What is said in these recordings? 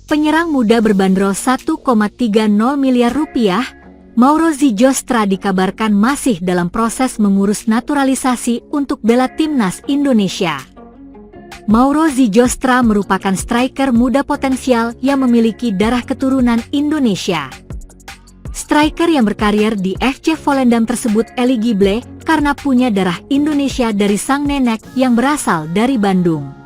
Penyerang muda berbanderol 1,30 miliar rupiah, Mauro Zijostra dikabarkan masih dalam proses mengurus naturalisasi untuk bela timnas Indonesia. Mauro Zijostra merupakan striker muda potensial yang memiliki darah keturunan Indonesia. Striker yang berkarir di FC Volendam tersebut eligible karena punya darah Indonesia dari sang nenek yang berasal dari Bandung.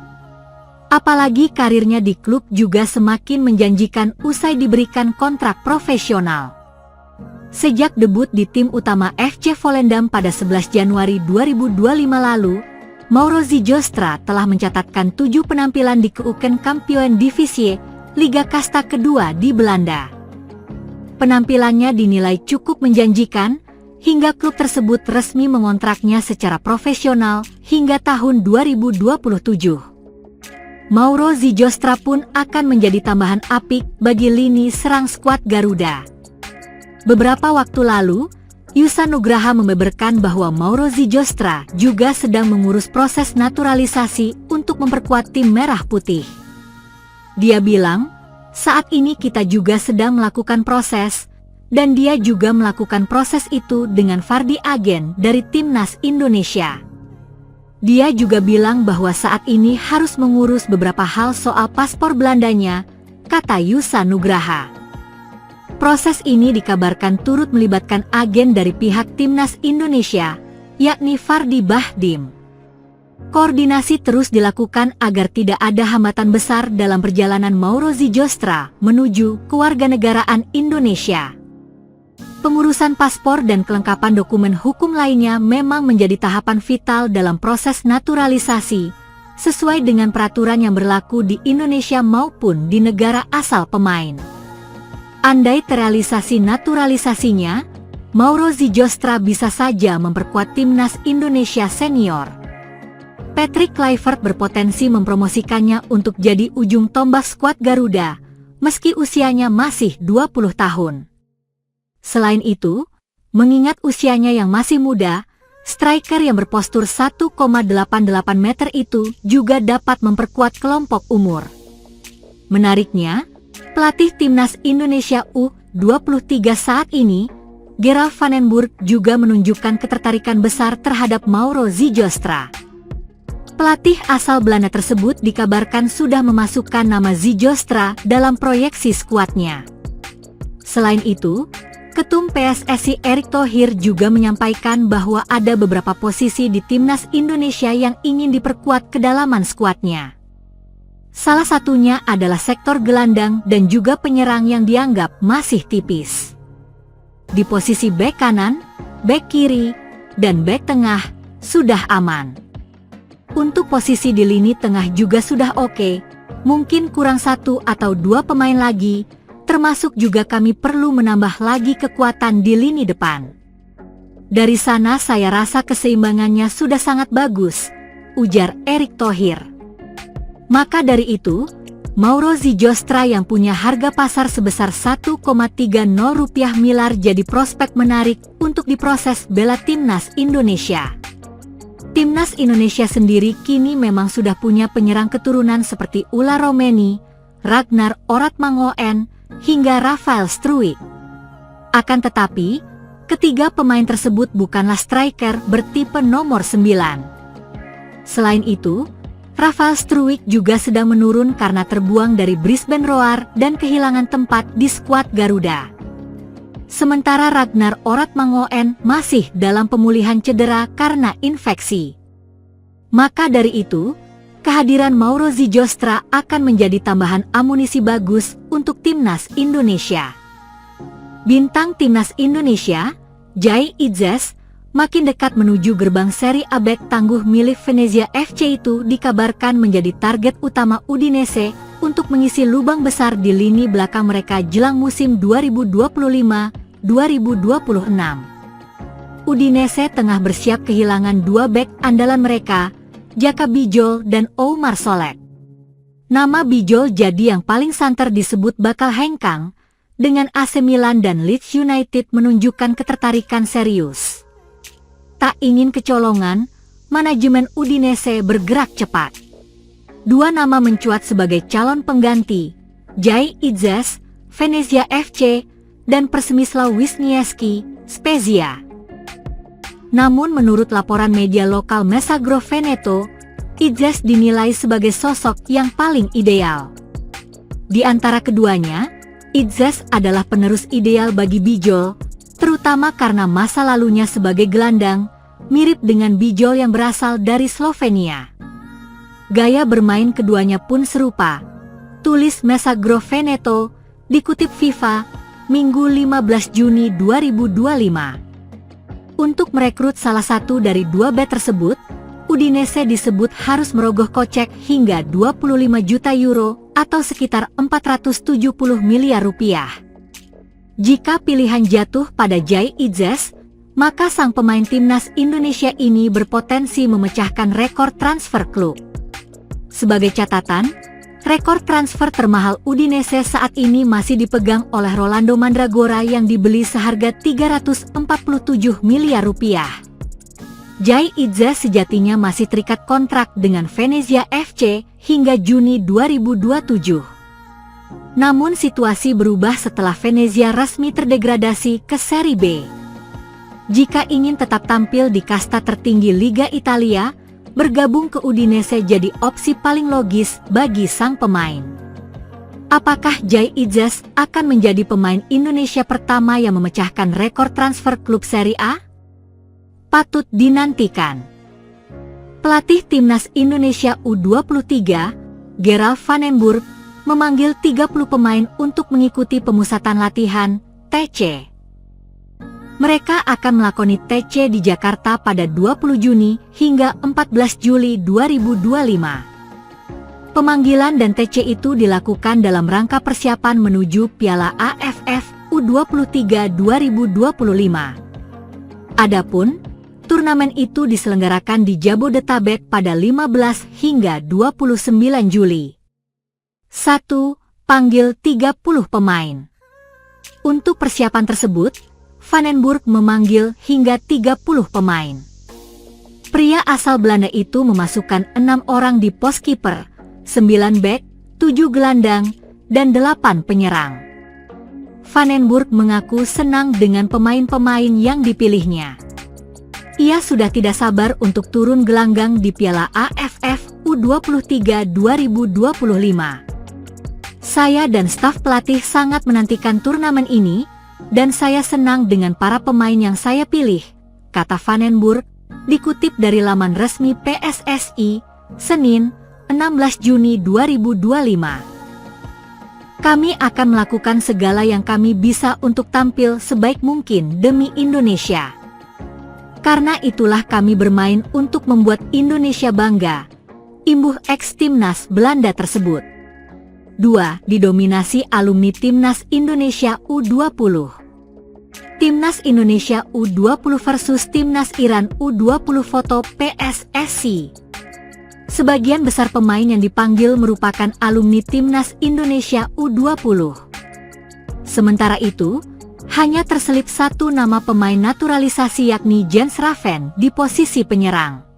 Apalagi karirnya di klub juga semakin menjanjikan usai diberikan kontrak profesional. Sejak debut di tim utama FC Volendam pada 11 Januari 2025 lalu, Mauro Zijostra telah mencatatkan 7 penampilan di Keukenkampioen Divisie, Liga Kasta kedua di Belanda. Penampilannya dinilai cukup menjanjikan, hingga klub tersebut resmi mengontraknya secara profesional hingga tahun 2027. Mauro Zijostra pun akan menjadi tambahan apik bagi lini serang skuad Garuda. Beberapa waktu lalu, Yusa Nugraha membeberkan bahwa Mauro Zijostra juga sedang mengurus proses naturalisasi untuk memperkuat tim merah putih. Dia bilang, saat ini kita juga sedang melakukan proses, dan dia juga melakukan proses itu dengan Fardi Agen dari Timnas Indonesia. Dia juga bilang bahwa saat ini harus mengurus beberapa hal soal paspor Belandanya, kata Yusa Nugraha. Proses ini dikabarkan turut melibatkan agen dari pihak Timnas Indonesia, yakni Fardi Bahdim. Koordinasi terus dilakukan agar tidak ada hambatan besar dalam perjalanan Mauro Zijostra menuju kewarganegaraan Indonesia. Pengurusan paspor dan kelengkapan dokumen hukum lainnya memang menjadi tahapan vital dalam proses naturalisasi, sesuai dengan peraturan yang berlaku di Indonesia maupun di negara asal pemain. Andai terrealisasi naturalisasinya, Mauro Zijostra bisa saja memperkuat timnas Indonesia senior. Patrick Kluivert berpotensi mempromosikannya untuk jadi ujung tombak skuad Garuda, meski usianya masih 20 tahun. Selain itu, mengingat usianya yang masih muda, striker yang berpostur 1,88 meter itu juga dapat memperkuat kelompok umur. Menariknya, pelatih timnas Indonesia U23 saat ini, Gerald van den Burg, juga menunjukkan ketertarikan besar terhadap Mauro Zijostra. Pelatih asal Belanda tersebut dikabarkan sudah memasukkan nama Zijostra dalam proyeksi skuadnya. Selain itu, Ketum PSSI Erick Thohir juga menyampaikan bahwa ada beberapa posisi di timnas Indonesia yang ingin diperkuat kedalaman skuadnya. Salah satunya adalah sektor gelandang dan juga penyerang yang dianggap masih tipis. Di posisi bek kanan, bek kiri, dan bek tengah sudah aman. Untuk posisi di lini tengah juga sudah oke, mungkin kurang 1 atau 2 pemain lagi, termasuk juga kami perlu menambah lagi kekuatan di lini depan. Dari sana saya rasa keseimbangannya sudah sangat bagus, ujar Erick Thohir. Maka dari itu, Mauro Zijostra yang punya harga pasar sebesar 1,30 rupiah miliar jadi prospek menarik untuk diproses bela timnas Indonesia. Timnas Indonesia sendiri kini memang sudah punya penyerang keturunan seperti Ula Romeni, Ragnar Oratmangoen, hingga Rafael Struijk. Akan tetapi, ketiga pemain tersebut bukanlah striker bertipe nomor 9. Selain itu, Rafael Struijk juga sedang menurun karena terbuang dari Brisbane Roar dan kehilangan tempat di skuad Garuda. Sementara Ragnar Oratmangoen masih dalam pemulihan cedera karena infeksi. Maka dari itu, kehadiran Mauro Zijostra akan menjadi tambahan amunisi bagus untuk timnas Indonesia. Bintang timnas Indonesia, Jai Idzes, makin dekat menuju gerbang seri A bek tangguh milik Venezia FC itu dikabarkan menjadi target utama Udinese untuk mengisi lubang besar di lini belakang mereka jelang musim 2025-2026. Udinese tengah bersiap kehilangan 2 bek andalan mereka, Jaka Bijol dan Oumar Solek. Nama Bijol jadi yang paling santer disebut bakal hengkang, dengan AC Milan dan Leeds United menunjukkan ketertarikan serius. Tak ingin kecolongan, manajemen Udinese bergerak cepat. 2 nama mencuat sebagai calon pengganti, Jai Idzes, Venezia FC, dan Przemysław Wisniewski, Spezia. Namun menurut laporan media lokal Messaggero Veneto, Idzes dinilai sebagai sosok yang paling ideal. Di antara keduanya, Idzes adalah penerus ideal bagi Bijol, terutama karena masa lalunya sebagai gelandang, mirip dengan Bijol yang berasal dari Slovenia. Gaya bermain keduanya pun serupa, tulis Messaggero Veneto, dikutip FIFA, Minggu 15 Juni 2025. Untuk merekrut salah satu dari dua bek tersebut, Udinese disebut harus merogoh kocek hingga 25 juta euro atau sekitar 470 miliar rupiah. Jika pilihan jatuh pada Jai Idzes, maka sang pemain timnas Indonesia ini berpotensi memecahkan rekor transfer klub. Sebagai catatan, rekor transfer termahal Udinese saat ini masih dipegang oleh Rolando Mandragora yang dibeli seharga 347 miliar rupiah. Jai Idzes sejatinya masih terikat kontrak dengan Venezia FC hingga Juni 2027. Namun situasi berubah setelah Venezia resmi terdegradasi ke Serie B. Jika ingin tetap tampil di kasta tertinggi Liga Italia, bergabung ke Udinese jadi opsi paling logis bagi sang pemain. Apakah Jai Idzes akan menjadi pemain Indonesia pertama yang memecahkan rekor transfer klub Serie A? Patut dinantikan. Pelatih timnas Indonesia U23, Gerald Van den Burg, memanggil 30 pemain untuk mengikuti pemusatan latihan TC. Mereka akan melakoni TC di Jakarta pada 20 Juni hingga 14 Juli 2025. Pemanggilan dan TC itu dilakukan dalam rangka persiapan menuju Piala AFF U23 2025. Adapun, turnamen itu diselenggarakan di Jabodetabek pada 15 hingga 29 Juli. 1. Panggil 30 pemain. Untuk persiapan tersebut, Van den Burg memanggil hingga 30 pemain. Pria asal Belanda itu memasukkan 6 orang di pos kiper, 9 bek, 7 gelandang, dan 8 penyerang. Van den Burg mengaku senang dengan pemain-pemain yang dipilihnya. Ia sudah tidak sabar untuk turun gelanggang di Piala AFF U23 2025. Saya dan staf pelatih sangat menantikan turnamen ini, dan saya senang dengan para pemain yang saya pilih, kata Van den Burg, dikutip dari laman resmi PSSI, Senin, 16 Juni 2025. Kami akan melakukan segala yang kami bisa untuk tampil sebaik mungkin demi Indonesia. Karena itulah kami bermain untuk membuat Indonesia bangga, imbuh ex-timnas Belanda tersebut. 2. Didominasi alumni Timnas Indonesia U20. Timnas Indonesia U20 versus Timnas Iran U20 foto PSSI. Sebagian besar pemain yang dipanggil merupakan alumni Timnas Indonesia U20. Sementara itu, hanya terselip satu nama pemain naturalisasi yakni Jens Raven di posisi penyerang.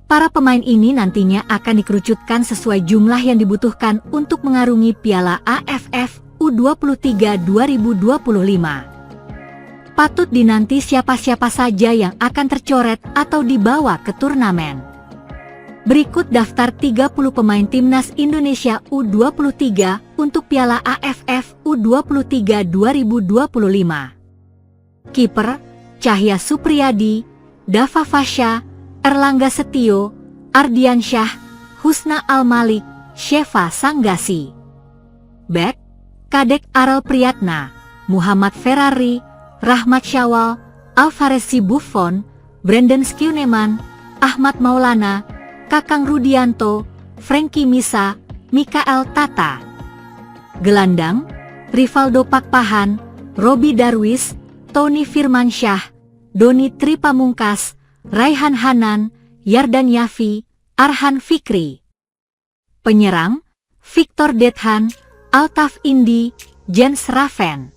Para pemain ini nantinya akan dikerucutkan sesuai jumlah yang dibutuhkan untuk mengarungi Piala AFF U23 2025. Patut dinanti siapa-siapa saja yang akan tercoret atau dibawa ke turnamen. Berikut daftar 30 pemain Timnas Indonesia U23 untuk Piala AFF U23 2025. Kiper, Cahya Supriyadi, Dava Fasya, Erlangga Setio, Ardiansyah, Husna Al-Malik, Sheva Sanggasi. Bek, Kadek Aral Priyatna, Muhammad Ferrari, Rahmat Syawal, Alvarez Buffon, Brandon Schueneman, Ahmad Maulana, Kakang Rudianto, Frankie Misa, Mikael Tata. Gelandang, Rivaldo Pakpahan, Robi Darwis, Tony Firmansyah, Doni Tripamungkas, Raihan Hanan, Yardan Yafi, Arhan Fikri. Penyerang, Victor Dethan, Altaf Indi, Jens Raven.